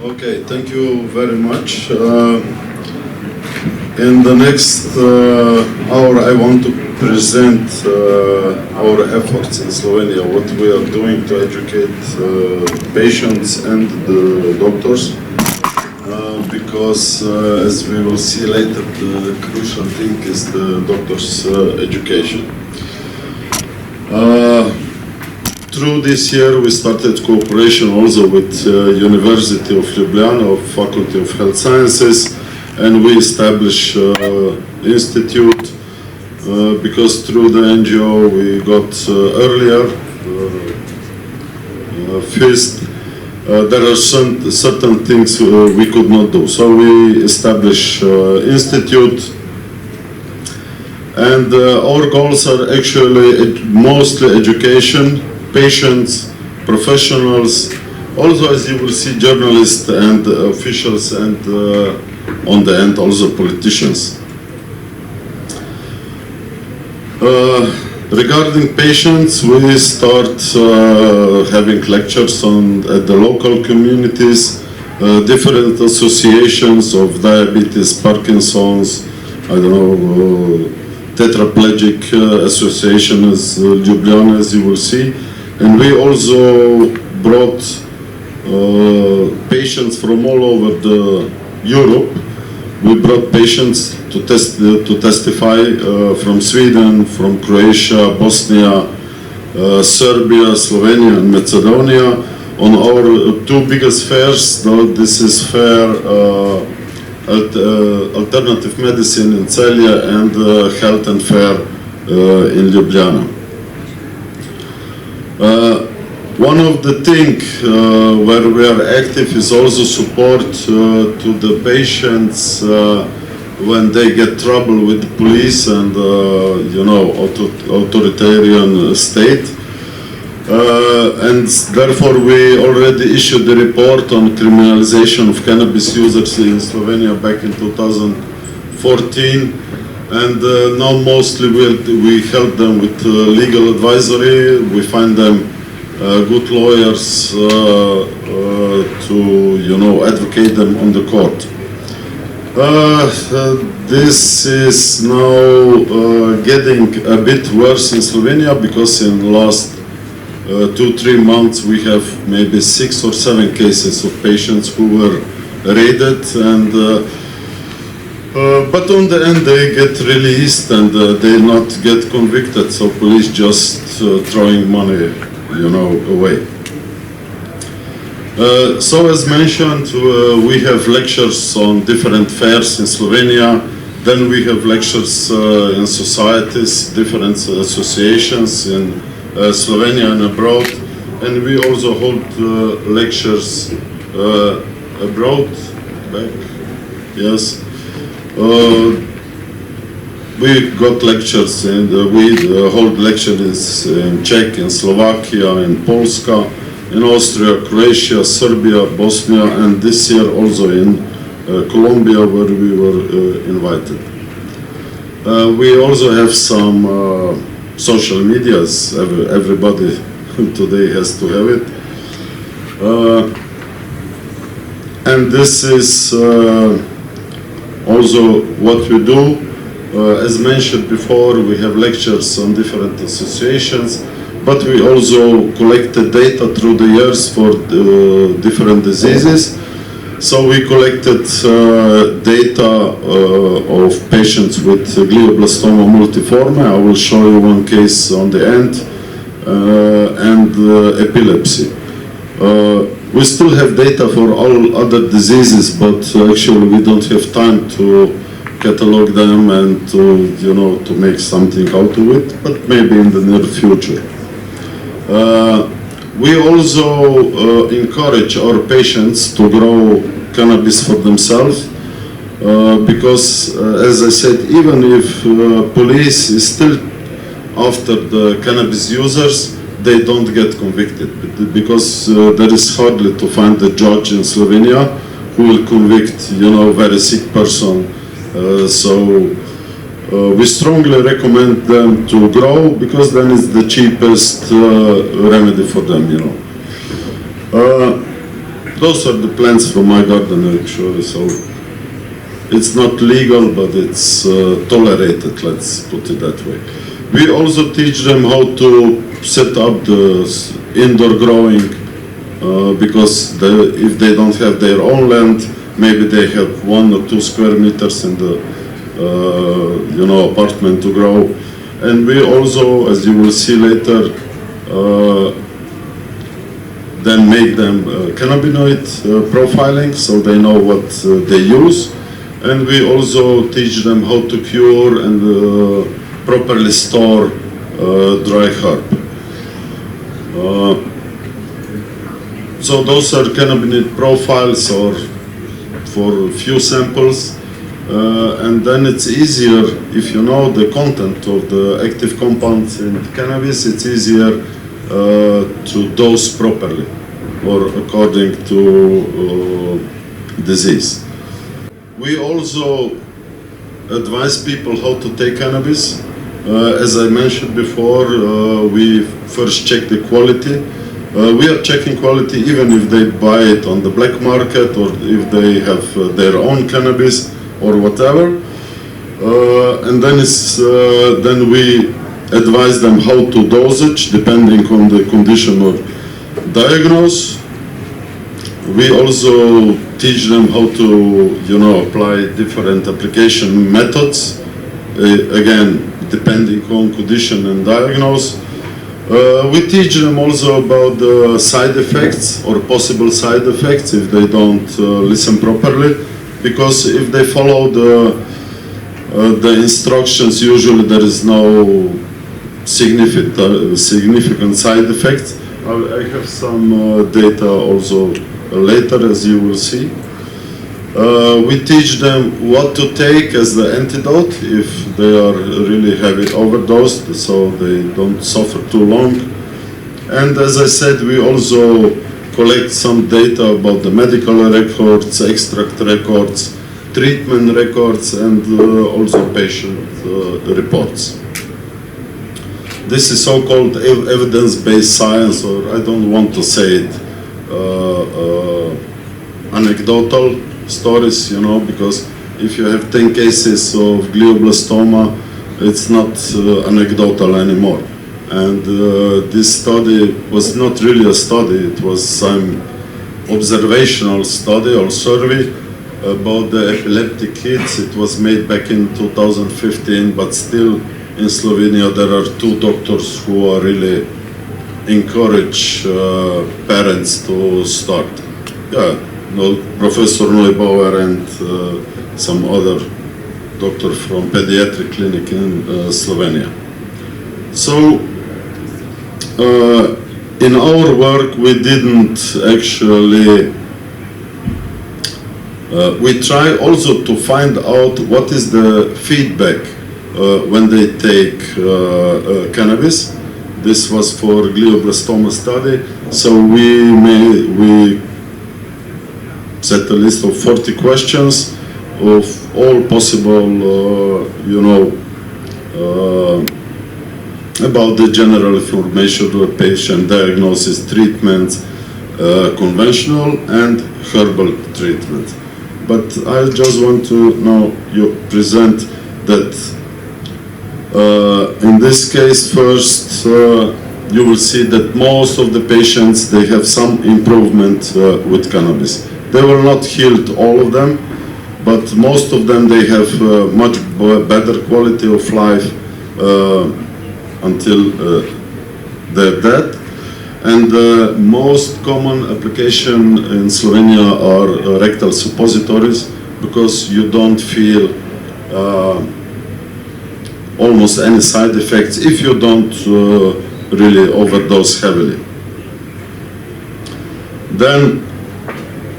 Okay, thank you very much. In the next hour, I want to present our efforts in Slovenia, what we are doing to educate patients and the doctors. Because, as we will see later, the crucial thing is the doctor's education. Through this year, we started cooperation also with University of Ljubljana, of Faculty of Health Sciences, and we established institute because through the NGO we got earlier first. There are certain things we could not do, so we established institute, and our goals are actually mostly education, patients, professionals, also, as you will see, journalists and officials, and on the end also politicians. Regarding patients, we start having lectures at the local communities, different associations of diabetes, Parkinson's, I don't know, tetraplegic association as Ljubljana, as you will see. And we also brought patients from all over Europe. We brought patients to testify from Sweden, from Croatia, Bosnia, Serbia, Slovenia, and Macedonia on our two biggest fairs. This is fair alternative medicine in Celje and health and fair in Ljubljana. One of the things where we are active is also support to the patients when they get trouble with the police and authoritarian state. And therefore we already issued the report on criminalization of cannabis users in Slovenia back in 2014. And now mostly we help them with legal advisory. We find them good lawyers to advocate them on the court. This is now getting a bit worse in Slovenia because in the last 2-3 months we have maybe 6 or 7 cases of patients who were raided, and but on the end they get released and they not get convicted, so police just throwing money away. So as mentioned, we have lectures on different fairs in Slovenia, then we have lectures in societies, different associations in Slovenia and abroad, and we also hold lectures abroad, yes. We got lectures and we hold lectures in Czech, in Slovakia, in Polska, in Austria, Croatia, Serbia, Bosnia, and this year also in Colombia, where we were invited. We also have some social medias. Everybody today has to have it. And this is also what we do. As mentioned before, we have lectures on different associations, but we also collected data through the years for different diseases. So we collected data of patients with glioblastoma multiforme. I will show you one case on the end, and epilepsy. We still have data for all other diseases, but actually we don't have time to catalog them and to make something out of it, but maybe in the near future. We also encourage our patients to grow cannabis for themselves, because, as I said, even if police is still after the cannabis users, they don't get convicted, because there is hardly to find a judge in Slovenia who will convict, very sick person. So we strongly recommend them to grow, because then it's the cheapest remedy for them, those are the plants from my garden actually, so it's not legal, but it's tolerated, let's put it that way. We also teach them how to set up the indoor growing, because if they don't have their own land, maybe they have 1 or 2 square meters in the apartment to grow. And we also, as you will see later, then make them cannabinoid profiling, so they know what they use. And we also teach them how to cure and properly store dry herb. So those are cannabinoid profiles or for a few samples, and then it's easier if you know the content of the active compounds in cannabis. It's easier to dose properly or according to disease. We also advise people how to take cannabis. As I mentioned before, we first check the quality. We are checking quality even if they buy it on the black market or if they have their own cannabis or whatever. And then we advise them how to dosage depending on the condition or diagnose. We also teach them how to apply different application methods, again depending on condition and diagnose. We teach them also about the side effects or possible side effects if they don't listen properly, because if they follow the instructions, usually there is no significant side effects. I have some data also later, as you will see. We teach them what to take as the antidote if they are really heavy overdosed, so they don't suffer too long. And as I said, we also collect some data about the medical records, extract records, treatment records, and also patient reports. This is so-called evidence-based science, or I don't want to say it anecdotal stories, because if you have 10 cases of glioblastoma, it's not anecdotal anymore. And this study was not really a study, it was some observational study or survey about the epileptic kids. It was made back in 2015, but still in Slovenia there are 2 doctors who are really encourage parents to start. Professor Neubauer and some other doctor from pediatric clinic in Slovenia. So in our work we didn't actually, we try also to find out what is the feedback when they take cannabis. This was for glioblastoma study, so we set a list of 40 questions of all possible, about the general information of the patient, diagnosis, treatments, conventional and herbal treatment. But I just want to now present that in this case first you will see that most of the patients, they have some improvement with cannabis. They will not heal all of them, but most of them, they have much better quality of life until their death. And the most common application in Slovenia are rectal suppositories, because you don't feel almost any side effects if you don't really overdose heavily. Then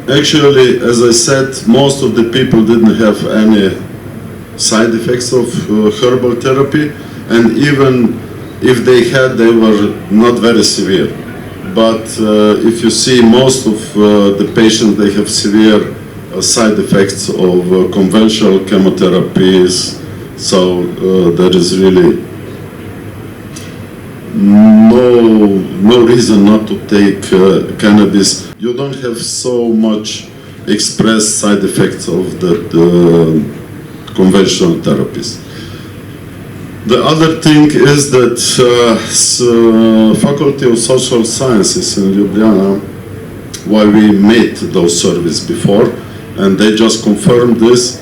actually, as I said, most of the people didn't have any side effects of herbal therapy, and even if they had, they were not very severe. But if you see, most of the patients, they have severe side effects of conventional chemotherapies, so there is really no no reason not to take cannabis. You don't have so much expressed side effects of the conventional therapies. The other thing is that Faculty of Social Sciences in Ljubljana, why we made those surveys before, and they just confirmed this,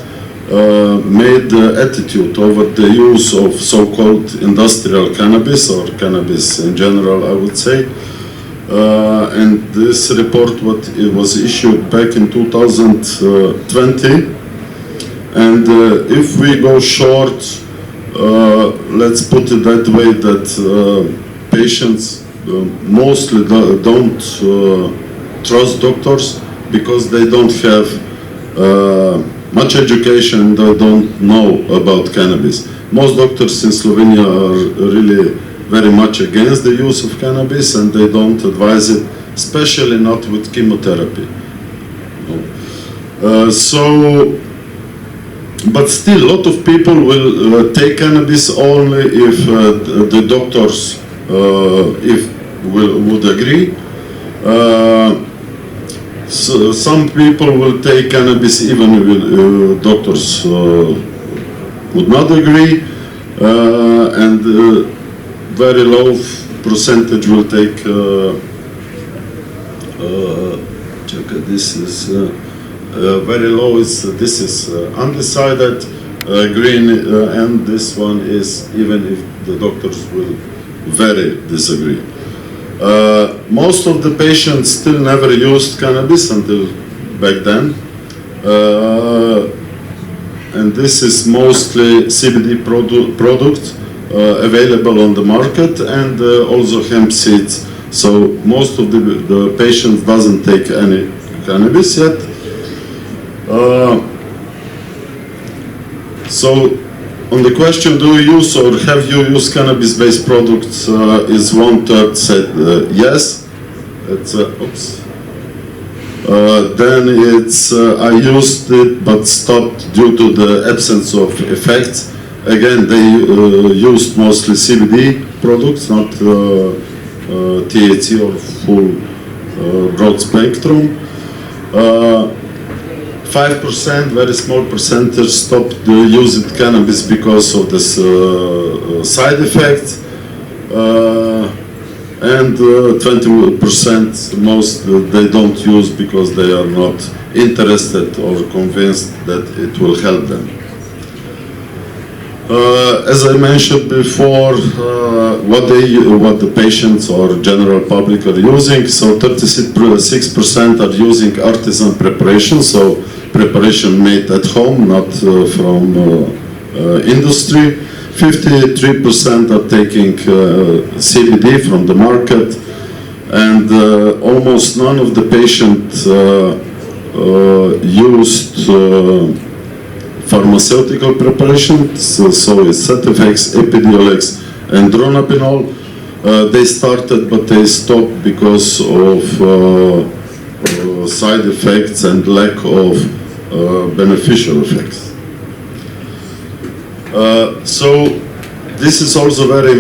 made the attitude over the use of so-called industrial cannabis, or cannabis in general, I would say. And this report, it was issued back in 2020. And if we go short, let's put it that way, that patients mostly don't trust doctors because they don't have much education, they don't know about cannabis. Most doctors in Slovenia are really very much against the use of cannabis, and they don't advise it, especially not with chemotherapy. But still, a lot of people will take cannabis only if the doctors would agree. So some people will take cannabis even if doctors would not agree, and very low percentage will take. This is very low. This is undecided, green, and this one is even if the doctors will very disagree. Most of the patients still never used cannabis until back then, and this is mostly CBD product available on the market, and also hemp seeds. So most of the patients doesn't take any cannabis yet. So on the question, do you use or have you used cannabis-based products, is 1/3 said yes. It's, oops. Then it's I used it but stopped due to the absence of effects. Again, they used mostly CBD products, not THC or full broad spectrum. 5%, very small percentage, stopped using cannabis because of this side effects, and 20% most they don't use because they are not interested or convinced that it will help them. As I mentioned before, what the patients or general public are using, so 36% are using artisan preparation, so preparation made at home, not from industry. 53% are taking CBD from the market, and almost none of the patients used pharmaceutical preparations, so it's Cetefex, Epidiolex, and Dronabinol. They started, but they stopped because of side effects and lack of beneficial effects. So this is also very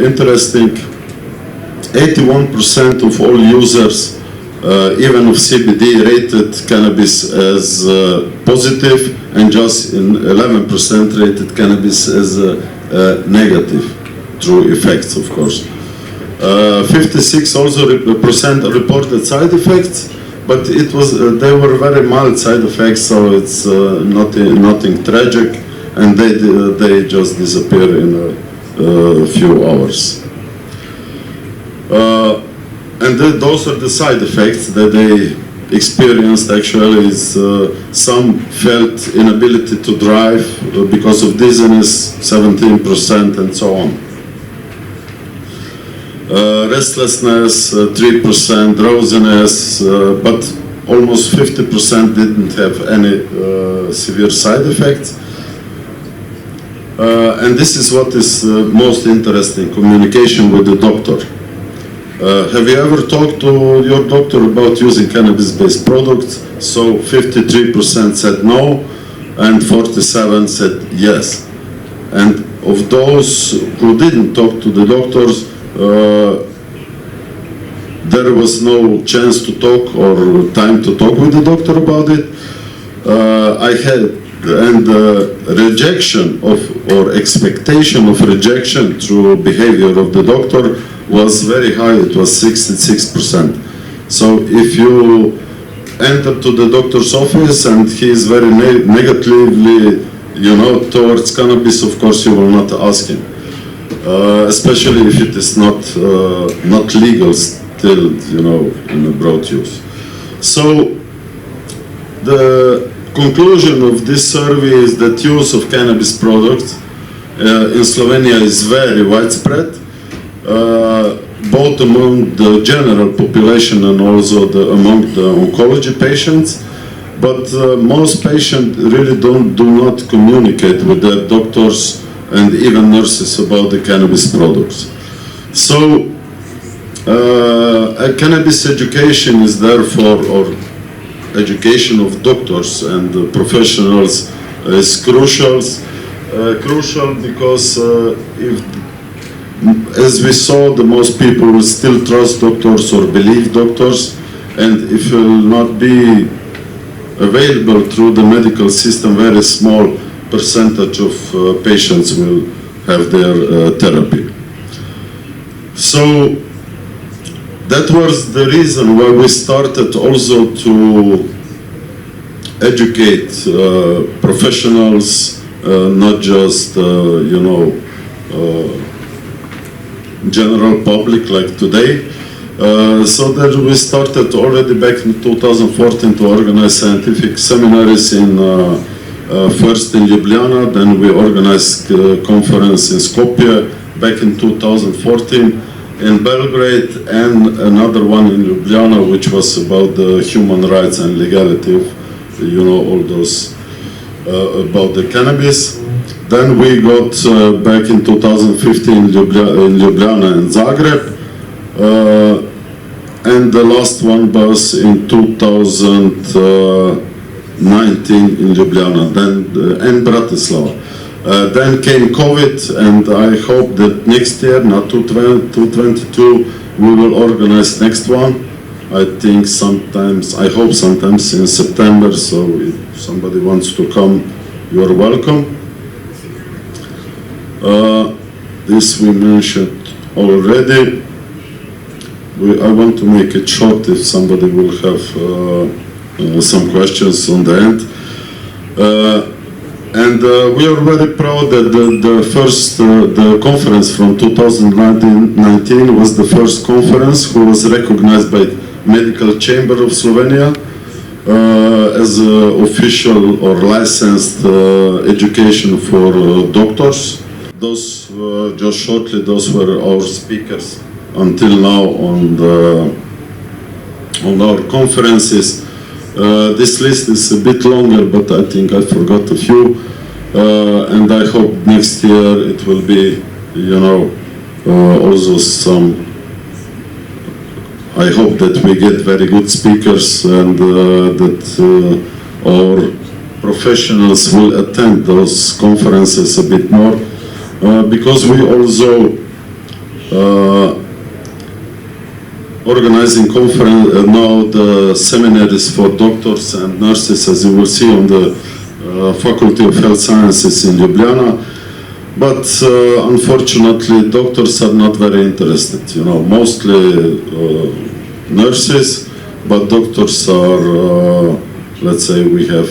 interesting. 81% of all users, even of CBD, rated cannabis as positive, and just 11% rated cannabis as negative, through effects, of course. 56% also reported side effects, but they were very mild side effects, so it's nothing tragic, and they just disappear in a few hours. And those are the side effects that they experienced. Actually, is some felt inability to drive because of dizziness, 17%, and so on. Restlessness, 3%, drowsiness, but almost 50% didn't have any severe side effects. And this is what is most interesting, communication with the doctor. Have you ever talked to your doctor about using cannabis-based products? So 53% said no, and 47% said yes. And of those who didn't talk to the doctors, there was no chance to talk or time to talk with the doctor about it. Rejection of or expectation of rejection through behavior of the doctor was very high. It was 66%. So if you enter to the doctor's office and he is very negatively, towards cannabis, of course you will not ask him, especially if it is not legal still, in a broad use. So the conclusion of this survey is that use of cannabis products in Slovenia is very widespread, both among the general population and also among the oncology patients. But most patients really do not communicate with their doctors and even nurses about the cannabis products. So a cannabis education is therefore, or education of doctors and professionals is crucial because as we saw, the most people will still trust doctors or believe doctors, and if it will not be available through the medical system, very small percentage of patients will have their therapy. So that was the reason why we started also to educate professionals, not just general public like today. So that we started already back in 2014 to organize scientific seminaries first in Ljubljana, then we organized a conference in Skopje back in 2014, in Belgrade, and another one in Ljubljana, which was about the human rights and legality of, all those about the cannabis. Then we got back in 2015 in Ljubljana and Zagreb, and the last one was in 2019 in Ljubljana, and Bratislava. Then came COVID, and I hope that next year, not 2022, we will organize next one. I hope sometimes in September, so if somebody wants to come, you are welcome. This we mentioned already. I want to make it short if somebody will have some questions on the end. We are very proud that the conference from 2019 was the first conference who was recognized by Medical Chamber of Slovenia as official or licensed education for doctors. Those just shortly, those were our speakers until now on our conferences. This list is a bit longer, but I think I forgot a few, and I hope next year it will be, also some. I hope that we get very good speakers and that our professionals will attend those conferences a bit more, because we also organizing now the seminaries for doctors and nurses, as you will see on the Faculty of Health Sciences in Ljubljana. But unfortunately, doctors are not very interested. Mostly nurses, but doctors are, let's say, we have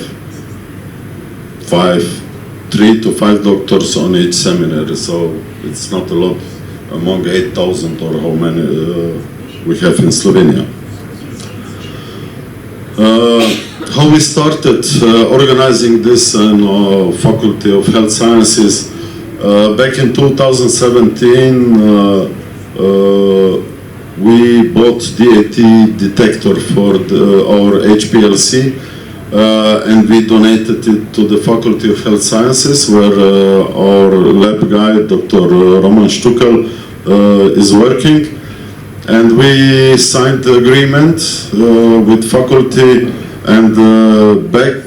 3 to 5 doctors on each seminary, so it's not a lot among 8,000 or how many we have in Slovenia. How we started organizing this Faculty of Health Sciences, back in 2017, we bought DAT detector for our HPLC, and we donated it to the Faculty of Health Sciences, where our lab guy, Dr. Roman Štukal, is working. And we signed the agreement with faculty, and back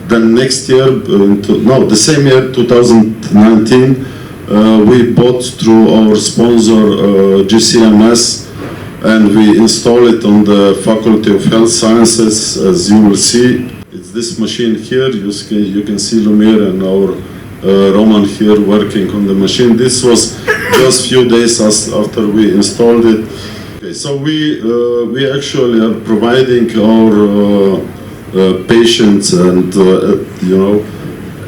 then next year, the same year, 2019, we bought through our sponsor GCMS, and we install it on the Faculty of Health Sciences. As you will see, it's this machine here. You can see Lumir and our Roman here working on the machine. This was just few days after we installed it. Okay, so we actually are providing our patients and you know,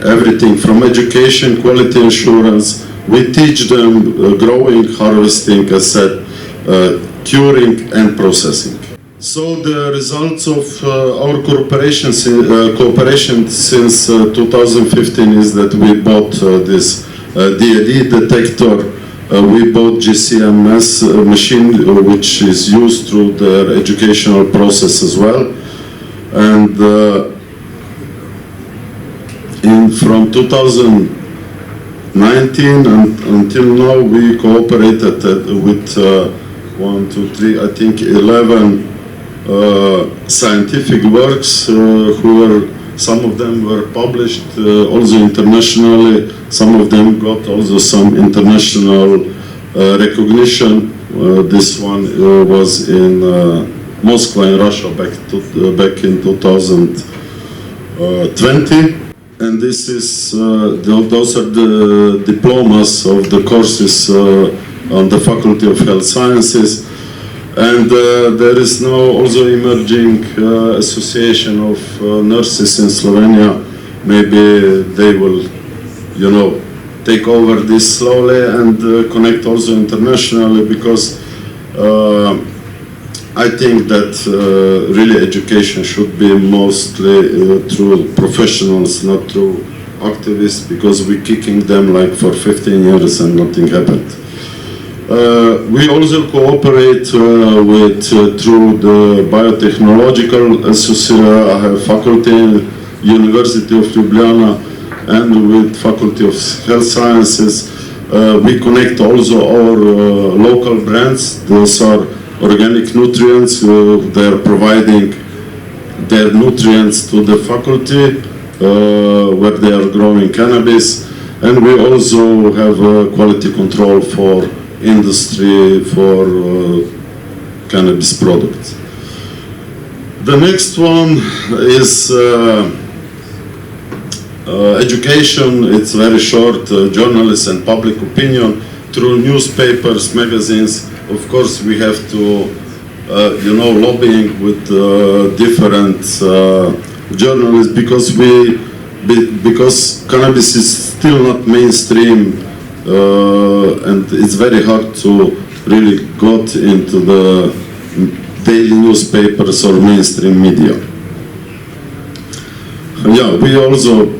everything from education, quality assurance. We teach them growing, harvesting, as said, curing and processing. So the results of our cooperation since 2015 is that we bought this DAD detector. We bought GCMS machine, which is used through their educational process as well. And from 2019 until now, we cooperated with 1, 2, 3, I think 11 scientific works, some of them were published also internationally. Some of them got also some international recognition. This one was in Moscow in Russia back in 2020. And this is those are the diplomas of the courses on the Faculty of Health Sciences. And there is now also emerging association of nurses in Slovenia. Maybe they will, you know, take over this slowly and connect also internationally, because I think that really education should be mostly through professionals, not through activists, because we're kicking them like for 15 years and nothing happened. We also cooperate through the biotechnological faculty, University of Ljubljana, and with Faculty of Health Sciences. We connect also our local brands. Those are organic nutrients. They are providing their nutrients to the faculty where they are growing cannabis, and we also have quality control for industry for cannabis products. The next one is education. It's very short, journalists and public opinion through newspapers, magazines. Of course, we have to, you know, lobbying with different journalists, because cannabis is still not mainstream. And it's very hard to really got into the daily newspapers or mainstream media. Yeah, we also,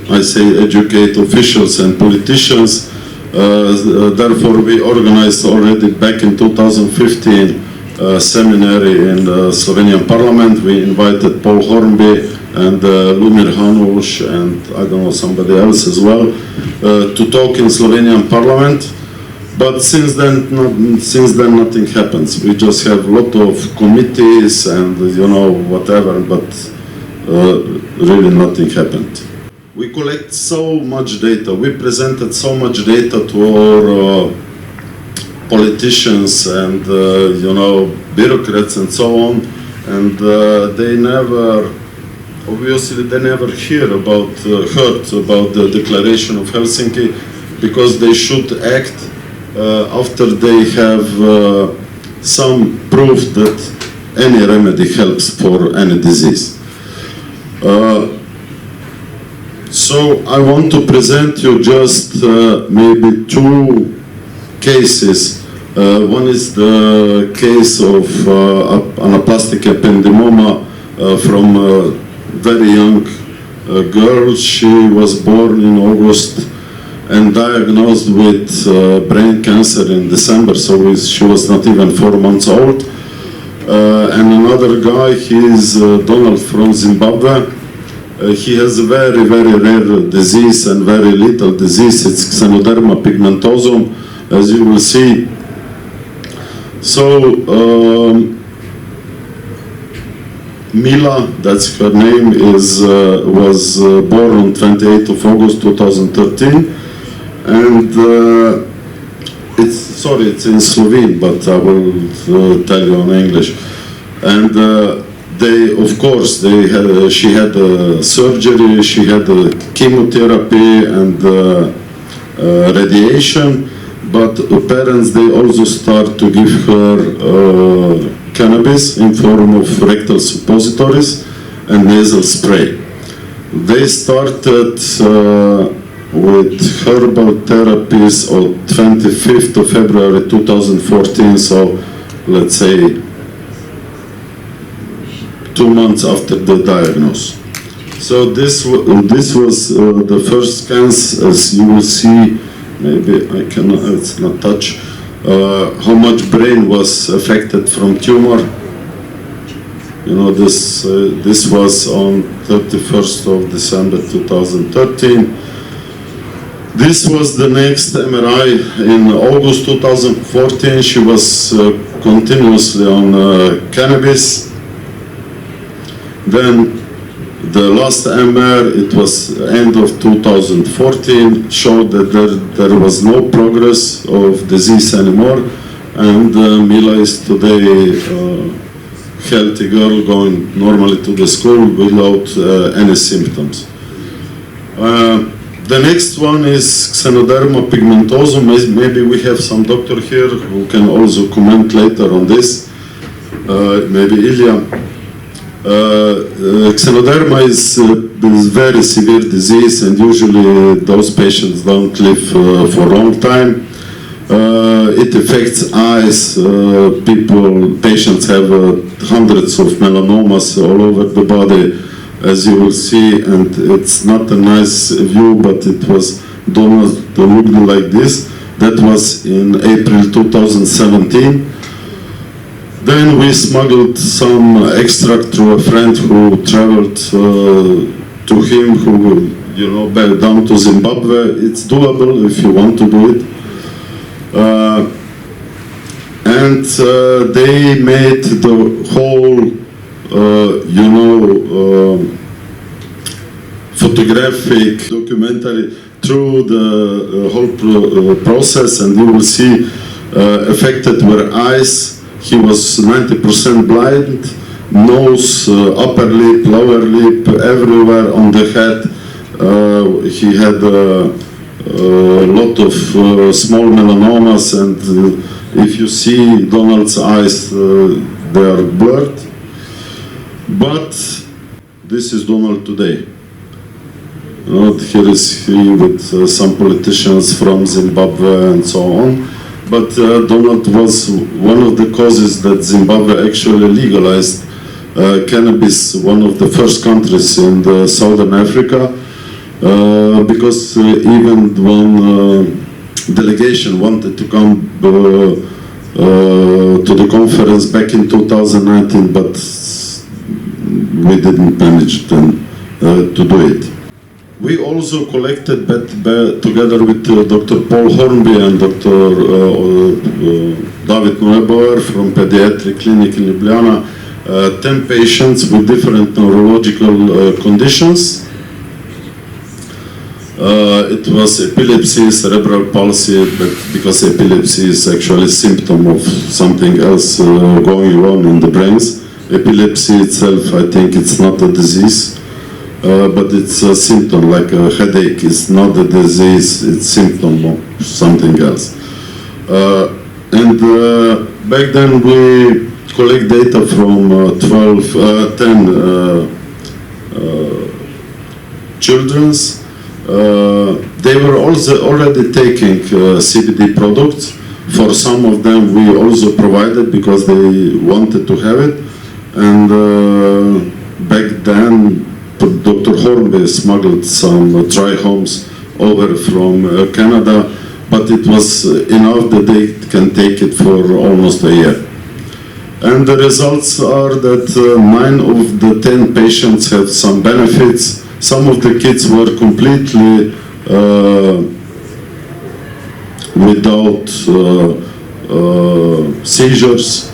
I say, educate officials and politicians. Therefore, we organized already back in 2015 a seminary in the Slovenian Parliament. We invited Paul Hornby and Lumir Hanuš and I don't know, somebody else as well, to talk in Slovenian Parliament. But since then nothing happens. We just have a lot of committees and, you know, whatever, but really nothing happened. We collect so much data. We presented so much data to our politicians and, you know, bureaucrats and so on, and they never heard about the Declaration of Helsinki, because they should act after they have some proof that any remedy helps for any disease. So I want to present you just maybe two cases. One is the case of anaplastic ependymoma from very young girl. She was born in August and diagnosed with brain cancer in December, so she was not even 4 months old. And another guy, he is Donald from Zimbabwe. He has a very, very rare disease and very little disease. It's Xenoderma pigmentosum, as you will see. So Mila, that's her name, was born on 28th of August 2013, and it's in Slovene, but I will tell you in English. And she had surgery, she had chemotherapy and radiation, but parents, they also start to give her cannabis in form of rectal suppositories and nasal spray. They started with herbal therapies on 25th of February 2014, so let's say 2 months after the diagnosis. So this was the first scans, as you will see. Maybe I cannot, it's not touch, how much brain was affected from tumor. You know, this was on 31st of December 2013. This was the next MRI in August 2014. She was continuously on cannabis. Then the last MR, it was end of 2014, showed that there was no progress of disease anymore, and Mila is today a healthy girl going normally to the school without any symptoms. The next one is Xenoderma pigmentosum. Maybe we have some doctor here who can also comment later on this. Maybe Ilya. Xenoderma is very severe disease, and usually those patients don't live for a long time. It affects eyes. Patients have hundreds of melanomas all over the body, as you will see, and it's not a nice view, but it was looked like this. That was in April 2017. Then we smuggled some extract through a friend who traveled to him, who back down to Zimbabwe. It's doable if you want to do it. And they made the whole, photographic documentary through the whole process, and you will see affected were eyes. He was 90% blind, nose, upper lip, lower lip, everywhere on the head. He had a lot of small melanomas, and if you see Donald's eyes, they are blurred. But this is Donald today. Here is he with some politicians from Zimbabwe and so on. But Donald was one of the causes that Zimbabwe actually legalized cannabis, one of the first countries in Southern Africa, because even one delegation wanted to come to the conference back in 2019, but we didn't manage then to do it. We also collected, together with Dr. Paul Hornby and Dr. David Neubauer from Pediatric Clinic in Ljubljana, 10 patients with different neurological conditions. It was epilepsy, cerebral palsy, but because epilepsy is actually a symptom of something else going on in the brains. Epilepsy itself, I think it's not a disease. But it's a symptom, like a headache. It's not a disease, it's a symptom of something else. And back then we collect data from 10 children's. They were also already taking CBD products. For some of them we also provided because they wanted to have it. And back then Dr. Hornby smuggled some trichomes over from Canada, but it was enough that they can take it for almost a year. And the results are that 9 of the 10 patients have some benefits. Some of the kids were completely without seizures,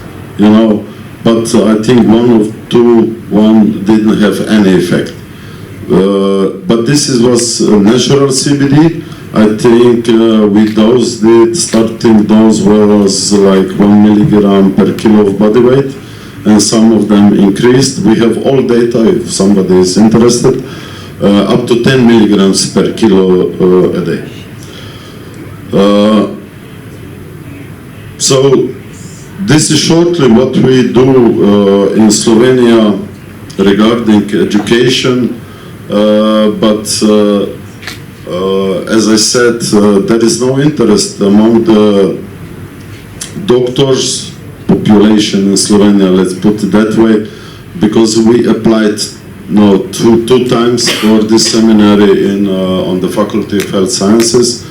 but I think one didn't have any effect. But this was natural CBD, I think we dosed it, starting dose was like 1 milligram per kilo of body weight, and some of them increased. We have all data, if somebody is interested, up to 10 milligrams per kilo a day. So this is shortly what we do in Slovenia regarding education, but as I said, there is no interest among the doctors population in Slovenia, let's put it that way, because we applied two times for this seminary on the Faculty of Health Sciences,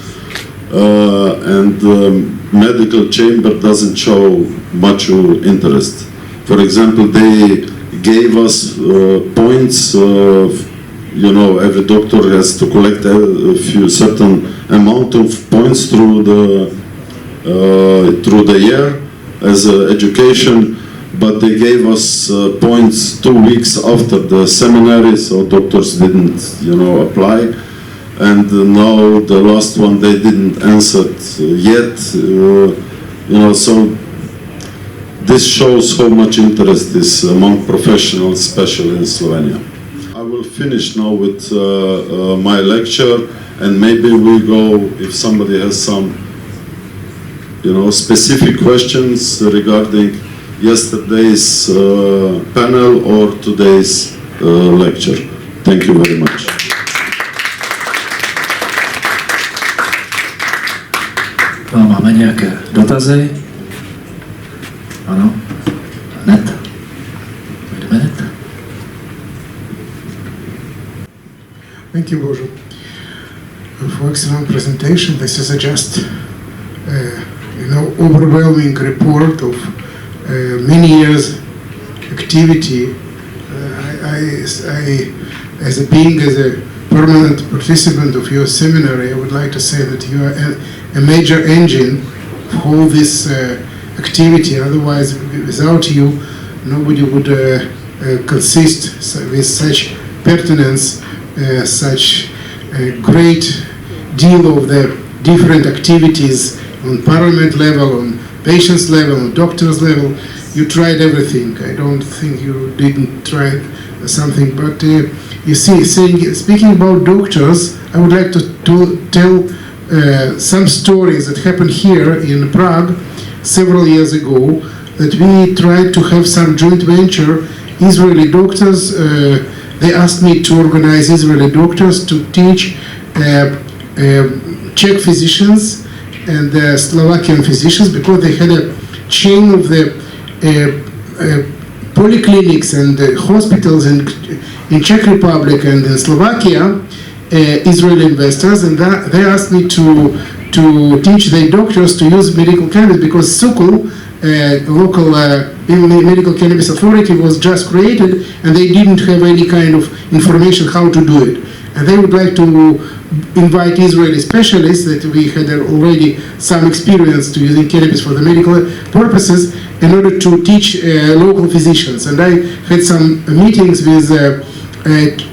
and the medical chamber doesn't show much interest. For example, they gave us points. Every doctor has to collect a few certain amount of points through the year as education, but they gave us points 2 weeks after the seminary, so doctors didn't, apply. And now the last one they didn't answer yet, so this shows how much interest is among professionals, especially in Slovenia. I will finish now with my lecture, and maybe we go, if somebody has some specific questions regarding yesterday's panel or today's lecture. Thank you very much. Máme nějaké dotazy? Ano? Hned? Wait a minute. Thank you, Božo, for excellent presentation. This is a just, overwhelming report of many years activity. As a permanent participant of your seminary, I would like to say that you are a major engine of all this activity. Otherwise, without you, nobody would consist with such pertinence, such a great deal of the different activities on parliament level, on patients level, on doctors level. You tried everything. I don't think you didn't try something, but you see, speaking about doctors, I would like to tell some stories that happened here in Prague several years ago, that we tried to have some joint venture. Israeli doctors, they asked me to organize Israeli doctors to teach Czech physicians and Slovakian physicians, because they had a chain of the polyclinics and hospitals in Czech Republic and in Slovakia, Israeli investors, and they asked me to teach their doctors to use medical cannabis, because Sokol, local medical cannabis authority, was just created, and they didn't have any kind of information how to do it. And they would like to invite Israeli specialists that we had already some experience to using cannabis for the medical purposes, in order to teach local physicians. And I had some meetings with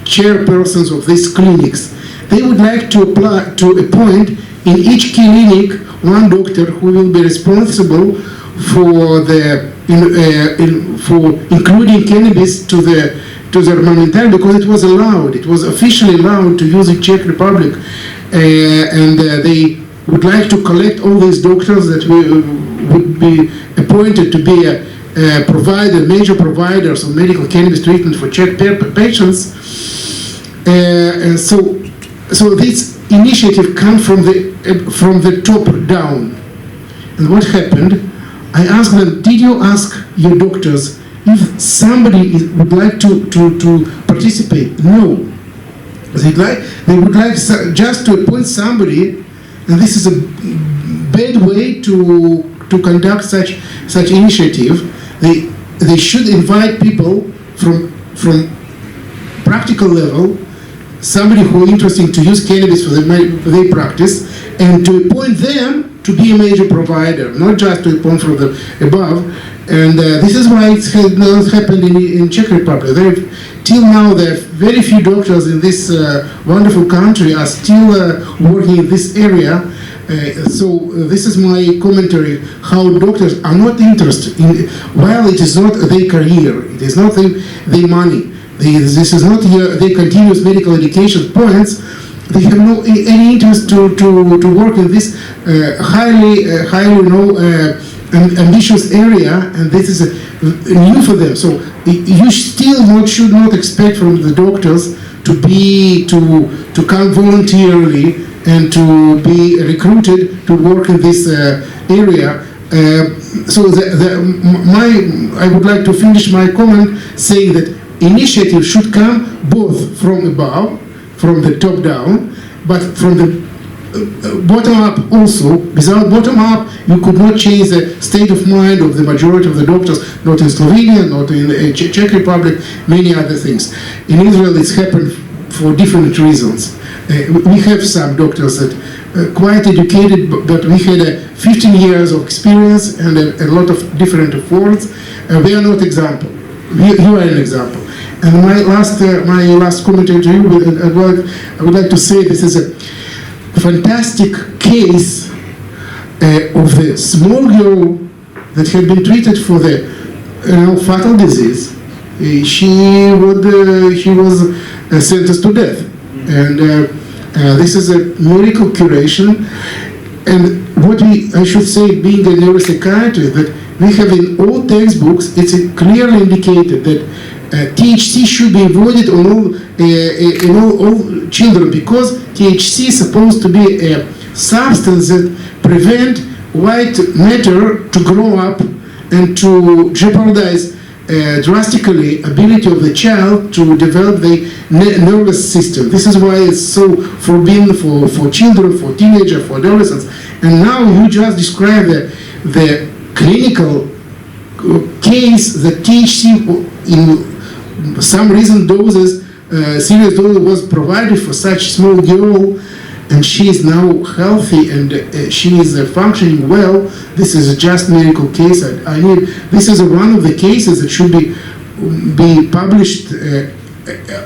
chairpersons of these clinics. They would like to appoint in each clinic one doctor who will be responsible for including cannabis to their armamentarium, because it was allowed. It was officially allowed to use in Czech Republic, and they would like to collect all these doctors that would be appointed to be a major providers of medical cannabis treatment for Czech patients. And so this initiative comes from the top down. And what happened? I asked them, did you ask your doctors if somebody would like to participate? No. They would like just to appoint somebody, and this is a bad way to conduct such initiative. They should invite people from practical level, somebody who is interested to use cannabis for their practice, and to appoint them to be a major provider, not just to a point from the above. And this is why it has not happened in Czech Republic. Till now, there are very few doctors in this wonderful country are still working in this area. So this is my commentary, how doctors are not interested in, while it is not their career, it is not their money, this is not their continuous medical education points, they have no any interest to work in this highly ambitious area, and this is new for them. So you still should not expect from the doctors to come voluntarily and to be recruited to work in this area. So I would like to finish my comment saying that initiative should come both from above, from the top down, but from the bottom up also. Without bottom up, you could not change the state of mind of the majority of the doctors, not in Slovenia, not in the Czech Republic, many other things. In Israel, it's happened for different reasons. We have some doctors that quite educated, but we had 15 years of experience and a lot of different awards. They are not example. You are an example. And my last commentary to you, I would like to say this is a fantastic case of the small girl that had been treated for the fatal disease. She was sentenced to death, and this is a miracle curation. And what I should say, being a neuropsychiatrist, that we have in all textbooks, it's clearly indicated that THC should be avoided in all children, because THC is supposed to be a substance that prevent white matter to grow up and to jeopardize drastically ability of the child to develop the nervous system. This is why it's so forbidden for children, for teenagers, for adolescents. And now you just described the clinical case that THC in some reason doses, serious dose was provided for such small girl, and she is now healthy and she is functioning well. This is a just miracle case. This is one of the cases that should be published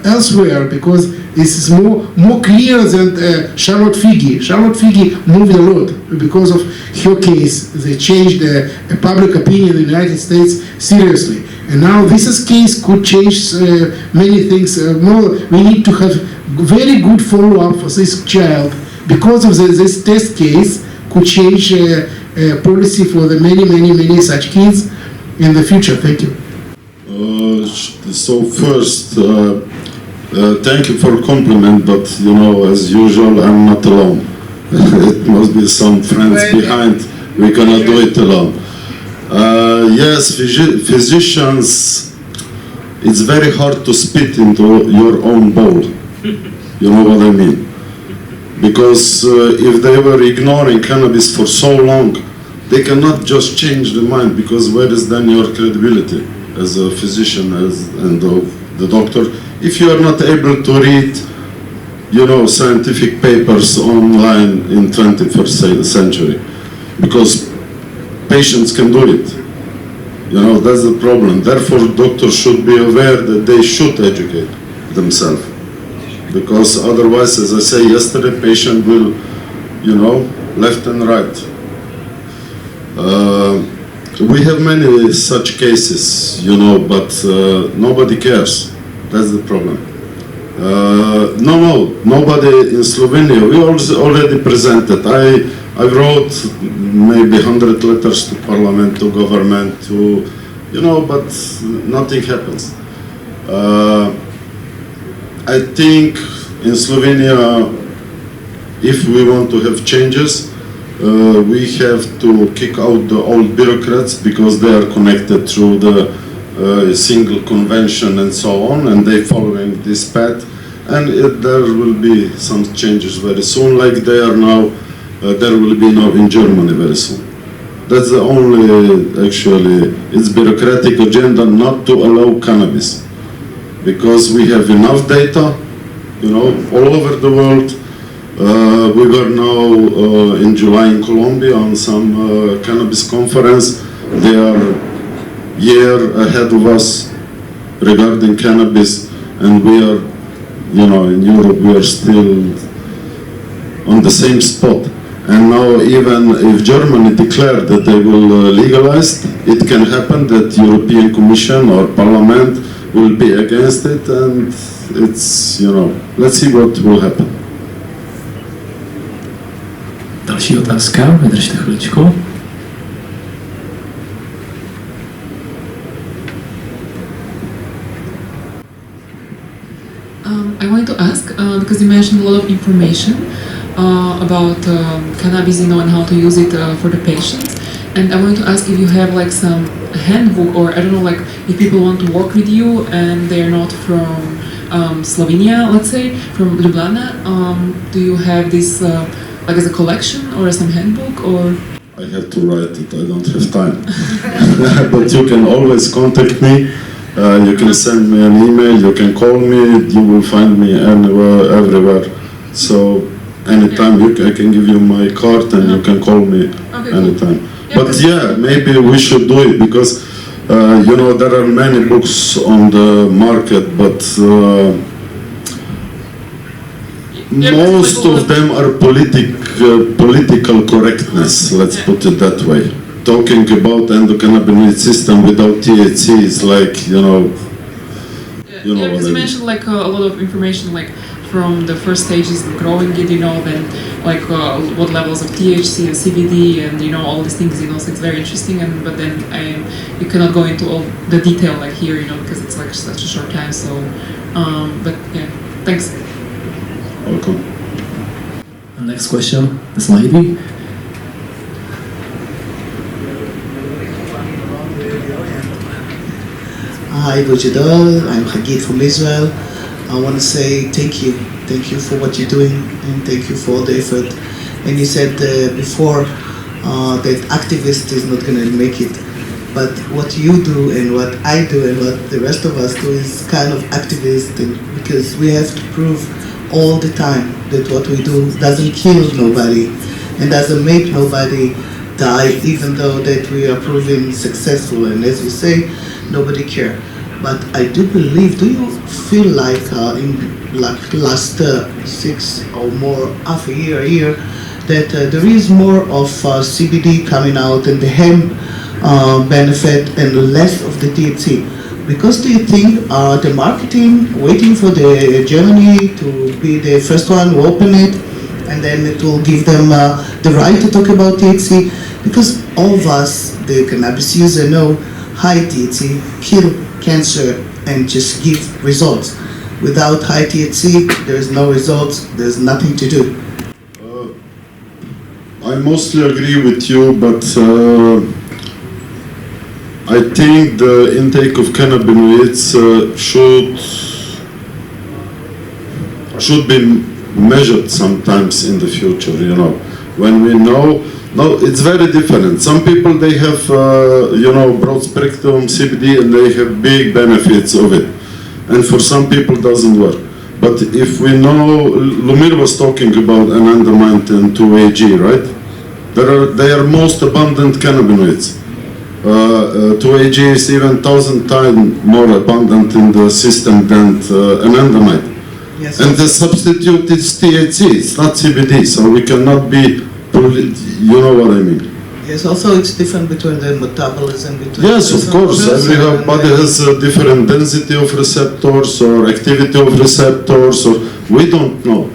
elsewhere, because this is more clear than Charlotte Figi. Charlotte Figi moved a lot because of her case. They changed the public opinion in the United States seriously. And now this case could change many things. We need to have very good follow-up for this child, because of this test case could change policy for the many such kids in the future. Thank you. So first, thank you for compliment, but as usual, I'm not alone. It must be some friends behind. We cannot do it alone. Yes, physicians, it's very hard to spit into your own bowl. You know what I mean? Because if they were ignoring cannabis for so long, they cannot just change their mind, because where is then your credibility as a physician and the doctor if you are not able to read scientific papers online in 21st century? Because patients can do it. That's the problem. Therefore, doctors should be aware that they should educate themselves. Because otherwise, as I say yesterday, patient will, left and right. We have many such cases, but nobody cares. That's the problem. Nobody in Slovenia. We already presented. I wrote maybe 100 letters to parliament, to government, but nothing happens. I think in Slovenia, if we want to have changes, we have to kick out the old bureaucrats, because they are connected through the single convention and so on, and they following this path, and there will be some changes very soon, like they are now. There will be now in Germany very soon. That's the only, actually, it's bureaucratic agenda not to allow cannabis, because we have enough data, all over the world. We were now in July in Colombia on some cannabis conference. They are a year ahead of us regarding cannabis, and we are, in Europe we are still on the same spot. And now even if Germany declared that they will legalize, it can happen that European Commission or Parliament will be against it, and it's, let's see what will happen. Další otázka, vydržte chviličku. I wanted to ask, because you mentioned a lot of information about cannabis, and how to use it for the patients. And I wanted to ask if you have like some handbook, or I don't know, like if people want to work with you and they're not from Slovenia, let's say, from Ljubljana, do you have this like as a collection or as some handbook, or? I have to write it, I don't have time. But you can always contact me. You can send me an email, you can call me, you will find me anywhere, everywhere. So anytime I can give you my card and you can call me anytime. Cool. But yeah, maybe we should do it, because there are many books on the market, but most of them are political correctness, let's put it that way. Talking about endocannabinoid system without THC is like, Because you mentioned like a lot of information, like from the first stages of growing it, then like what levels of THC and CBD and all these things, so it's very interesting. But then you cannot go into all the detail like here, because it's like such a short time. So, but yeah, thanks. Welcome. Next question, this lady. Hi Božidarja, I'm Hagit from Israel. I want to say thank you for what you're doing, and thank you for the effort. And you said before that activist is not going to make it, but what you do and what I do and what the rest of us do is kind of activist, because we have to prove all the time that what we do doesn't kill nobody and doesn't make nobody die, even though that we are proving successful, and as you say, nobody care. But I do believe, do you feel like in last 6 or more, half a year, that there is more of CBD coming out and the hemp benefit and less of the THC? Because do you think the marketing waiting for the Germany to be the first one to open it, and then it will give them the right to talk about THC? Because all of us, the cannabis user, know high THC kill cancer and just give results. Without high THC, there's no results, there's nothing to do. I mostly agree with you, but I think the intake of cannabinoids should be measured sometimes in the future, when we know. No, it's very different. Some people, they have, broad spectrum CBD and they have big benefits of it. And for some people, it doesn't work. But if we know, Lumir was talking about anandamide and 2-AG, right? They are most abundant cannabinoids. 2-AG is even 1,000 times more abundant in the system than anandamide. Yes, and the substitute is THC, it's not CBD, so we cannot be, you know what I mean. Yes, also it's different between the metabolism between. Yes, of course, everybody has a different density of receptors or activity of receptors, or we don't know.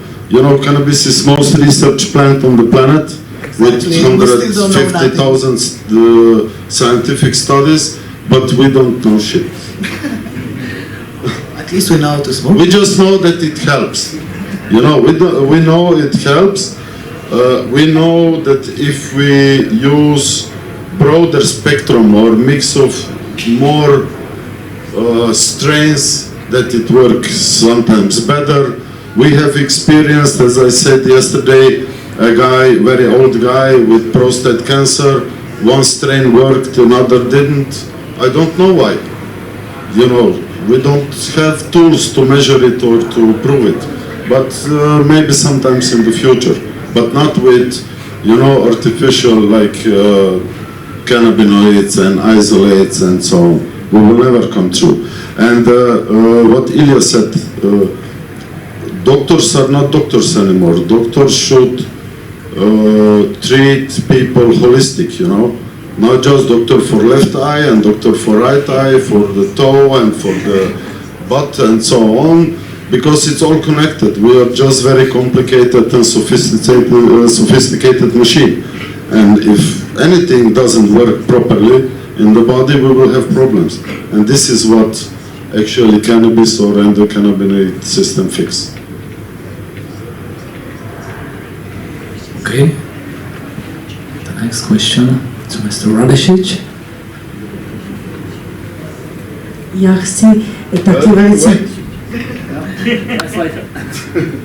Cannabis is most researched plant on the planet, with 150,000 scientific studies, but we don't know shit. At least we know how to smoke. We just know that it helps. We know it helps. We know that if we use broader spectrum or mix of more strains, that it works sometimes better. We have experienced, as I said yesterday, a guy, very old guy with prostate cancer. One strain worked, another didn't. I don't know why. We don't have tools to measure it or to prove it. but maybe sometimes in the future, but not with, artificial like cannabinoids and isolates and so on. We will never come true. And what Ilya said, doctors are not doctors anymore. Doctors should treat people holistic, not just doctor for left eye and doctor for right eye, for the toe and for the butt and so on, because it's all connected. We are just very complicated and sophisticated machine. And if anything doesn't work properly in the body, we will have problems. And this is what actually cannabis or endocannabinoid system fix. Okay. The next question to Mr. Radišič. Já chci taky velice...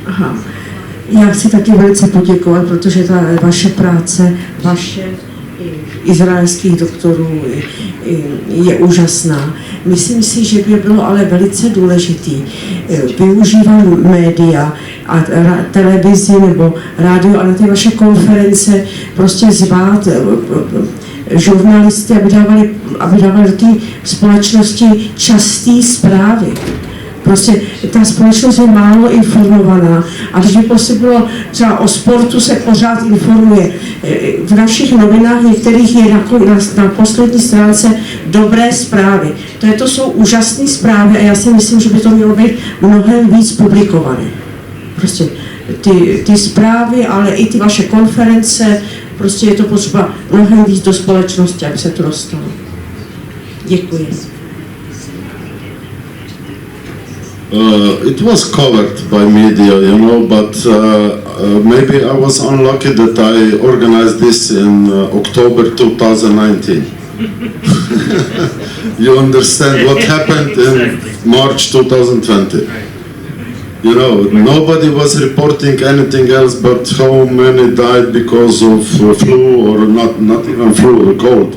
Aha. Já chci taky velice poděkovat, protože ta vaše práce, vaše izraelských doktorů je úžasná. Myslím si, že by bylo ale velice důležitý využívat média a televizi nebo rádio a na ty vaše konference prostě zvát žurnalisty, aby dávali do té společnosti časté zprávy. Prostě ta společnost je málo informovaná a když by prostě bylo třeba o sportu se pořád informuje. V našich novinách některých je na poslední stránce dobré zprávy. To jsou úžasné zprávy a já si myslím, že by to mělo být mnohem víc publikované. Prostě ty zprávy, ale i ty vaše konference, prostě je to potřeba mnohem víc do společnosti, aby se to dostalo. Děkuji. It was covered by media, but maybe I was unlucky that I organized this in October 2019. You understand what happened in March 2020. Nobody was reporting anything else but how many died because of flu or not even flu, or cold.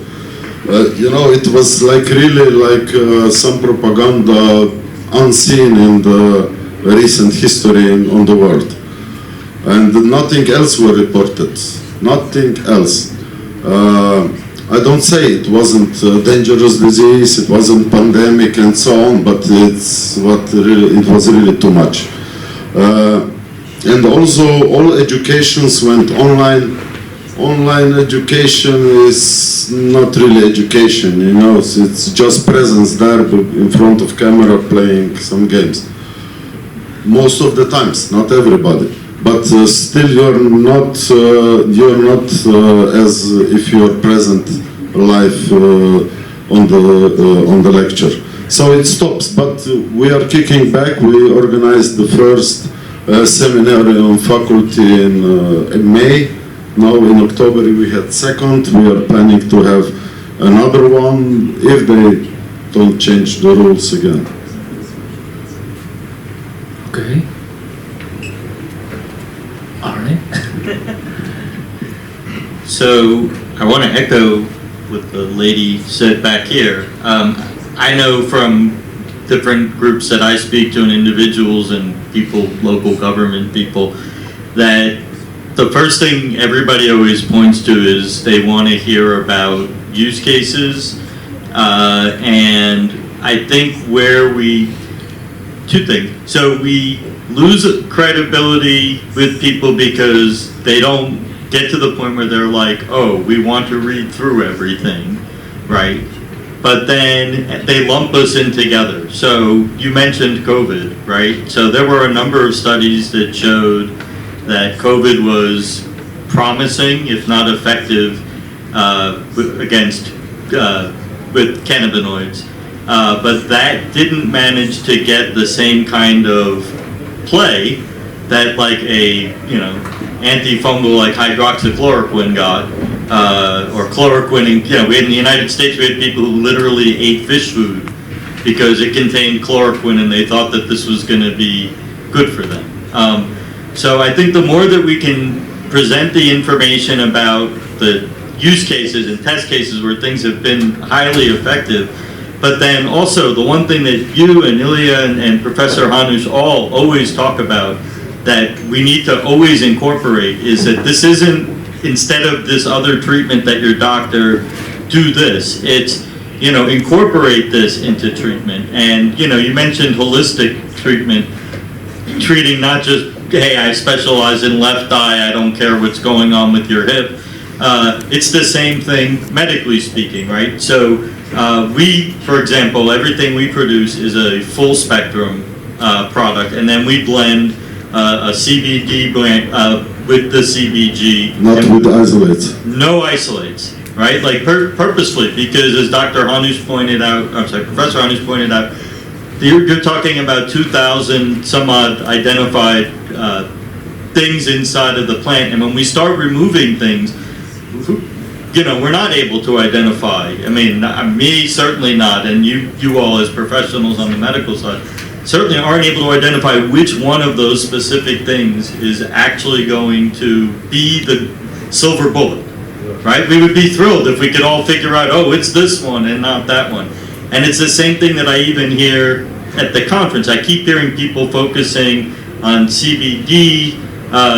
It was really some propaganda unseen in the recent history on the world, and nothing else were reported. Nothing else. I don't say it wasn't a dangerous disease, it wasn't pandemic and so on, but it was really too much. And also all educations went online. Online education is not really education, it's just presence there in front of camera playing some games. Most of the times, not everybody, but still you're not as if you're present live on the lecture. So it stops, but we are kicking back. We organized the first seminar on faculty in May. Now in October we had second. We are planning to have another one if they don't change the rules again. Okay. All right. So I want to echo what the lady said back here. I know from different groups that I speak to and individuals and people, local government people, that the first thing everybody always points to is they want to hear about use cases, and I think two things. So we lose credibility with people because they don't get to the point where they're like, oh, we want to read through everything, right? But then they lump us in together. So you mentioned COVID, right? So there were a number of studies that showed that COVID was promising, if not effective, with cannabinoids, but that didn't manage to get the same kind of play that like a antifungal like hydroxychloroquine got, or chloroquine. We in the United States we had people who literally ate fish food because it contained chloroquine and they thought that this was going to be good for them. So I think the more that we can present the information about the use cases and test cases where things have been highly effective, but then also the one thing that you and Ilya and Professor Hanush all always talk about, that we need to always incorporate is that this isn't, instead of this other treatment that your doctor, do this. It's, you know, incorporate this into treatment. And, you know, you mentioned holistic treatment, treating not just, hey, I specialize in left eye, I don't care what's going on with your hip. It's the same thing medically speaking, right? So we, for example, everything we produce is a full spectrum product, and then we blend a CBD blend with the CBG. Not with isolates. No isolates, right? Like purposely, because as Dr. Hanush pointed out, I'm sorry, Professor Hanush pointed out, you're talking about 2,000 some odd identified things inside of the plant, and when we start removing things, you know, we're not able to identify. I mean, me certainly not, and you all as professionals on the medical side certainly aren't able to identify which one of those specific things is actually going to be the silver bullet, right? We would be thrilled if we could all figure out, oh, it's this one and not that one. And it's the same thing that I even hear at the conference. I keep hearing people focusing on CBD,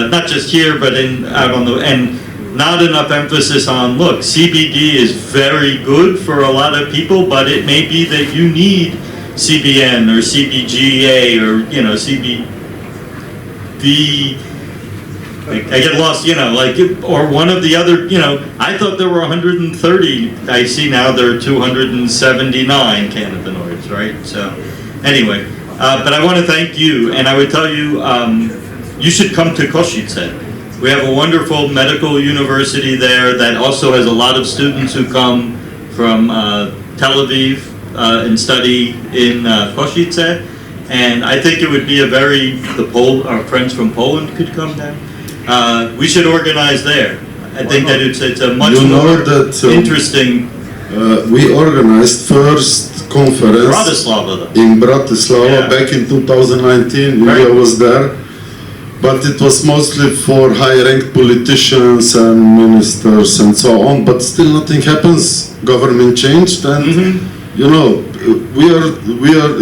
not just here, but out on the, and not enough emphasis on, look, CBD is very good for a lot of people, but it may be that you need CBN or CBGA or, you know, CBD, I get lost, you know, like, or one of the other, you know, I thought there were 130, I see now there are 279 cannabinoids, right? So, anyway, but I want to thank you, and I would tell you, you should come to Košice. We have a wonderful medical university there that also has a lot of students who come from Tel Aviv and study in Košice, and I think it would be our friends from Poland could come down. We should organize there. I think that it's a much more interesting. We organized first conference in Bratislava back in 2019. Right. India was there, but it was mostly for high-ranked politicians and ministers and so on. But still, nothing happens. Government changed, and you know, we are.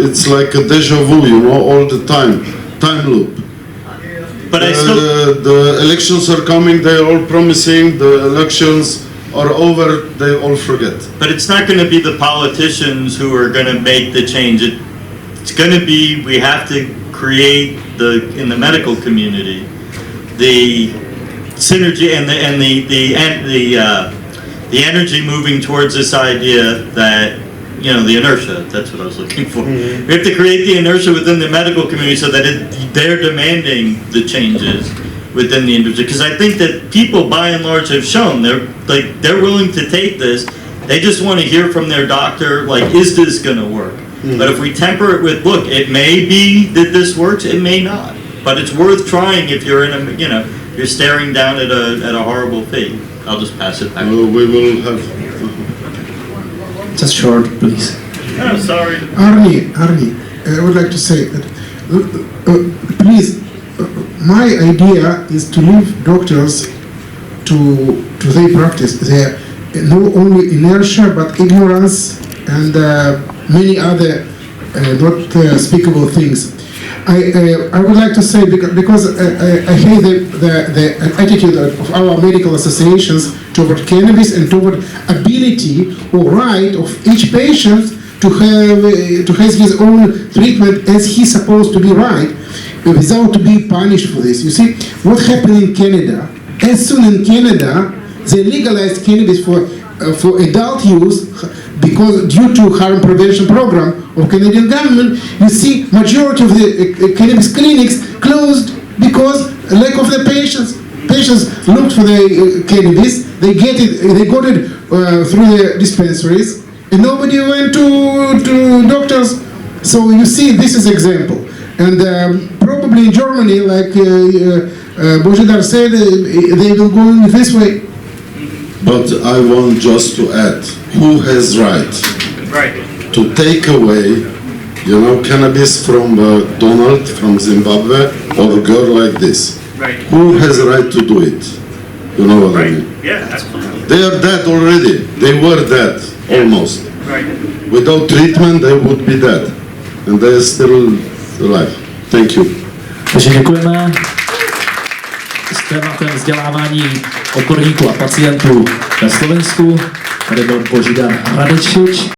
It's like a deja vu, you know, all the time loop. But the elections are coming. They are all promising. The elections are over. They all forget. But it's not going to be the politicians who are going to make the change. It's going to be, we have to create in the medical community the synergy and the energy moving towards this idea that, you know, the inertia, that's what I was looking for. We have to create the inertia within the medical community so that they're demanding the changes within the industry. Because I think that people, by and large, have shown they're willing to take this. They just want to hear from their doctor, like, is this going to work? But if we temper it with, look, it may be that this works, it may not. But it's worth trying if you're you're staring down at a horrible fate. I'll just pass it back. We will have. Just short, please. Oh, sorry. Arnie, I would like to say that, please, my idea is to leave doctors to their practice. Their not only inertia but ignorance and many other not speakable things. I would like to say, because I hate the attitude of our medical associations toward cannabis and toward ability or right of each patient to have his own treatment as he's supposed to be right, without to be punished for this. You see, what happened in Canada? As soon in Canada, they legalized cannabis for adult use, because due to harm prevention program of Canadian government, you see majority of the cannabis clinics closed because lack of the patients. Patients looked for the cannabis, they got it through the dispensaries, and nobody went to doctors. So you see, this is example. And probably in Germany, like Božidar said, they will go in this way. But I want just to add, who has right to take away, you know, cannabis from Donald from Zimbabwe or a girl like this? Right. Who has a right to do it? You know what I mean? Yeah, absolutely. They are dead already. They were dead, almost. Right. Without treatment, they would be dead. And they are still alive. Thank you. Takže děkujeme. S tématem vzdělávání odborníků a pacientů ve Slovensku. Tady byl Božidar Radišič.